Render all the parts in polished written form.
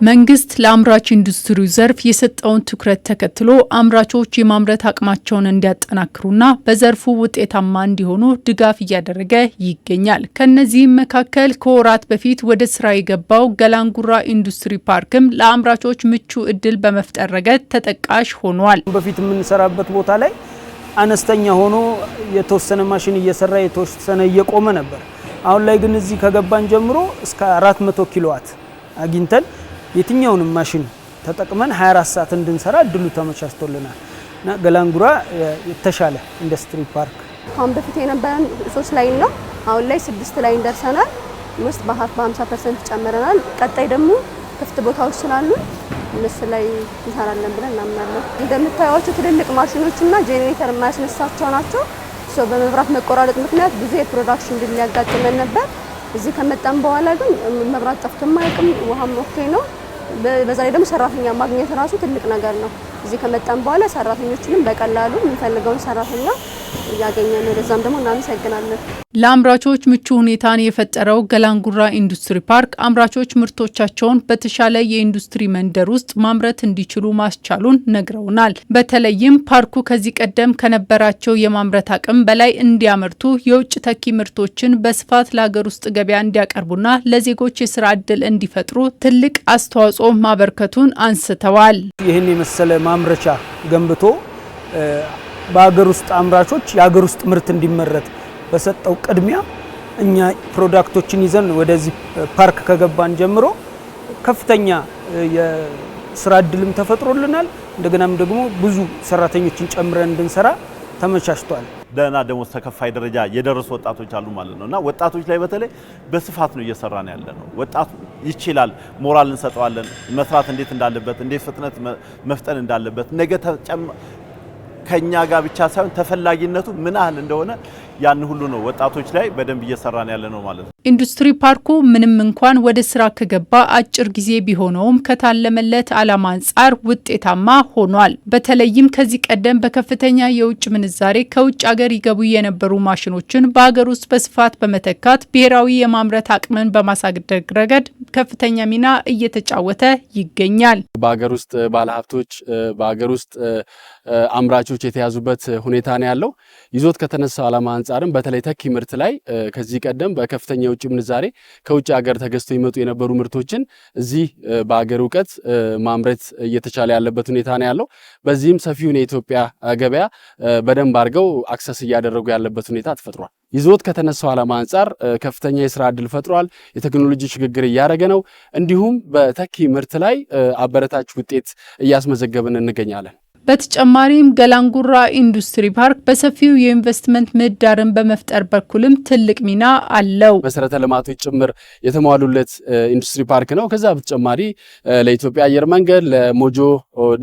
መንግስት ለአምራች ኢንዱስትሪው ዘርፍ የሰጠውን ትኩረት ተከትሎ አምራቾች የማምረት አቅማቸውን እንዲያጠናክሩና በዘርፉ ውጤታማ እንዲሆኑ ድጋፍ እያደረገ ይገኛል። ከነዚህም መካከል ከወራት በፊት ወደ ስራ የገባው ገላንጉራ ኢንዱስትሪ ፓርክም ለአምራቾች ምቹ እድል በመፍጠር ረገድ ተጠቃሽ ሆኗል። በፊት የምንሰራበት ቦታ ላይ አነስተኛ ሆኖ የተወሰነ ማሽን እየሰራ የተወሰነ እየቆመ ነበር። አሁን ላይ ግን እዚህ ከገባን ጀምሮ እስከ 400 ኪሎዋት አግኝተን የትኛውንም ማሽን ተጠቅመን 24 ሰዓት እንድንሰራ እድሉ ተመቻችቶልናል እና ገላንጉራ የተሻለ ኢንዱስትሪ ፓርክ አሁን በፊት የነበረን 3 ላይ ነው። አሁን ላይ 6 ላይ ደርሰናል። ውስጥ በ50% ጨምረናል። ቀጣይ ደግሞ ክፍት ቦታዎች ስላሉ እነሱ ላይ እንሰራለን ብለን እናምናለን። እንደምታዩዋቸው ትልልቅ ማሽኖችና ጄኔሬተር የማያስነሳቸው ናቸው። በመብራት መቆራረጥ ምክንያት ብዙ የፕሮዳክሽን ድል ያጋጥመን ነበር። እዚህ ከመጣን በኋላ ግን መብራት ጠፍቶም አይቅም፣ ውሃም ኦኬ ነው። በዛ ላይ ደግሞ ሰራተኛ ማግኘት ራሱ ትልቅ ነገር ነው። እዚህ ከመጣን በኋላ ሰራተኞችንም በቀላሉ የምንፈልገውን ሰራተኛ እያገኘን ነው። ለዛም ደግሞ እናመሰግናለን። ለአምራቾች ምቹ ሁኔታን የፈጠረው ገላንጉራ ኢንዱስትሪ ፓርክ አምራቾች ምርቶቻቸውን በተሻለ የኢንዱስትሪ መንደር ውስጥ ማምረት እንዲችሉ ማስቻሉን ነግረውናል። በተለይም ፓርኩ ከዚህ ቀደም ከነበራቸው የማምረት አቅም በላይ እንዲያመርቱ የውጭ ተኪ ምርቶችን በስፋት ለሀገር ውስጥ ገበያ እንዲያቀርቡና ለዜጎች የስራ እድል እንዲፈጥሩ ትልቅ አስተዋጽኦ ማበርከቱን አንስተዋል። ይህን የመሰለ ማምረቻ ገንብቶ በሀገር ውስጥ አምራቾች የሀገር ውስጥ ምርት እንዲመረት በሰጠው ቅድሚያ እኛ ፕሮዳክቶችን ይዘን ወደዚህ ፓርክ ከገባን ጀምሮ ከፍተኛ የስራ እድልም ተፈጥሮልናል። እንደገናም ደግሞ ብዙ ሰራተኞችን ጨምረን እንድንሰራ ተመቻችቷል። ደህና ደሞዝ ተከፋይ ደረጃ የደረሱ ወጣቶች አሉ ማለት ነውና ወጣቶች ላይ በተለይ በስፋት ነው እየሰራን ያለ ነው። ወጣቱ ይችላል፣ ሞራል እንሰጠዋለን። መስራት እንዴት እንዳለበት፣ እንዴት ፍጥነት መፍጠን እንዳለበት ነገ ከኛ ጋር ብቻ ሳይሆን ተፈላጊነቱ ምን ያህል እንደሆነ ያን ሁሉ ነው ወጣቶች ላይ በደንብ እየሰራን ያለ ነው ማለት ነው። ኢንዱስትሪ ፓርኩ ምንም እንኳን ወደ ስራ ከገባ አጭር ጊዜ ቢሆነውም ከታለመለት ዓላማ አንጻር ውጤታማ ሆኗል። በተለይም ከዚህ ቀደም በከፍተኛ የውጭ ምንዛሬ ከውጭ ሀገር ይገቡ የነበሩ ማሽኖችን በሀገር ውስጥ በስፋት በመተካት ብሔራዊ የማምረት አቅምን በማሳደግ ረገድ ከፍተኛ ሚና እየተጫወተ ይገኛል። በሀገር ውስጥ ባለሀብቶች በሀገር ውስጥ አምራቾች የተያዙበት ሁኔታ ነው ያለው። ይዞት ከተነሳው ዓላማ አንጻርም በተለይ ተኪ ምርት ላይ ከዚህ ቀደም በከፍተኛ የውጭ ምንዛሬ ከውጭ ሀገር ተገዝተው ይመጡ የነበሩ ምርቶችን እዚህ በሀገር እውቀት ማምረት እየተቻለ ያለበት ሁኔታ ነው ያለው። በዚህም ሰፊውን የኢትዮጵያ ገበያ በደንብ አድርገው አክሰስ እያደረጉ ያለበት ሁኔታ ተፈጥሯል። ይዞት ከተነሳው ዓላማ አንጻር ከፍተኛ የስራ ዕድል ፈጥሯል። የቴክኖሎጂ ሽግግር እያደረገ ነው። እንዲሁም በተኪ ምርት ላይ አበረታች ውጤት እያስመዘገብን እንገኛለን። በተጨማሪም ገላንጉራ ኢንዱስትሪ ፓርክ በሰፊው የኢንቨስትመንት ምህዳርን በመፍጠር በኩልም ትልቅ ሚና አለው። መሰረተ ልማቶች ጭምር የተሟሉለት ኢንዱስትሪ ፓርክ ነው። ከዛ በተጨማሪ ለኢትዮጵያ አየር መንገድ፣ ለሞጆ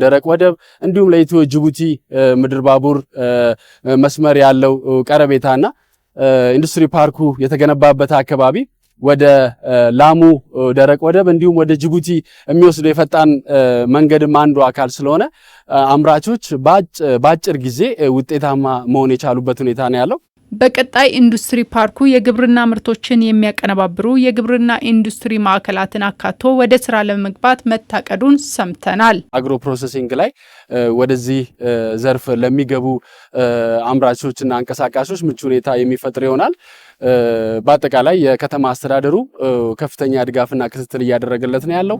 ደረቅ ወደብ እንዲሁም ለኢትዮ ጅቡቲ ምድር ባቡር መስመር ያለው ቀረቤታና ኢንዱስትሪ ፓርኩ የተገነባበት አካባቢ ወደ ላሙ ደረቅ ወደብ እንዲሁም ወደ ጅቡቲ የሚወስደው የፈጣን መንገድም አንዱ አካል ስለሆነ አምራቾች በአጭር ጊዜ ውጤታማ መሆን የቻሉበት ሁኔታ ነው ያለው። በቀጣይ ኢንዱስትሪ ፓርኩ የግብርና ምርቶችን የሚያቀነባብሩ የግብርና ኢንዱስትሪ ማዕከላትን አካቶ ወደ ስራ ለመግባት መታቀዱን ሰምተናል። አግሮ ፕሮሰሲንግ ላይ ወደዚህ ዘርፍ ለሚገቡ አምራቾችና አንቀሳቃሾች ምቹ ሁኔታ የሚፈጥር ይሆናል። በአጠቃላይ የከተማ አስተዳደሩ ከፍተኛ ድጋፍና ክትትል እያደረገለት ነው ያለው።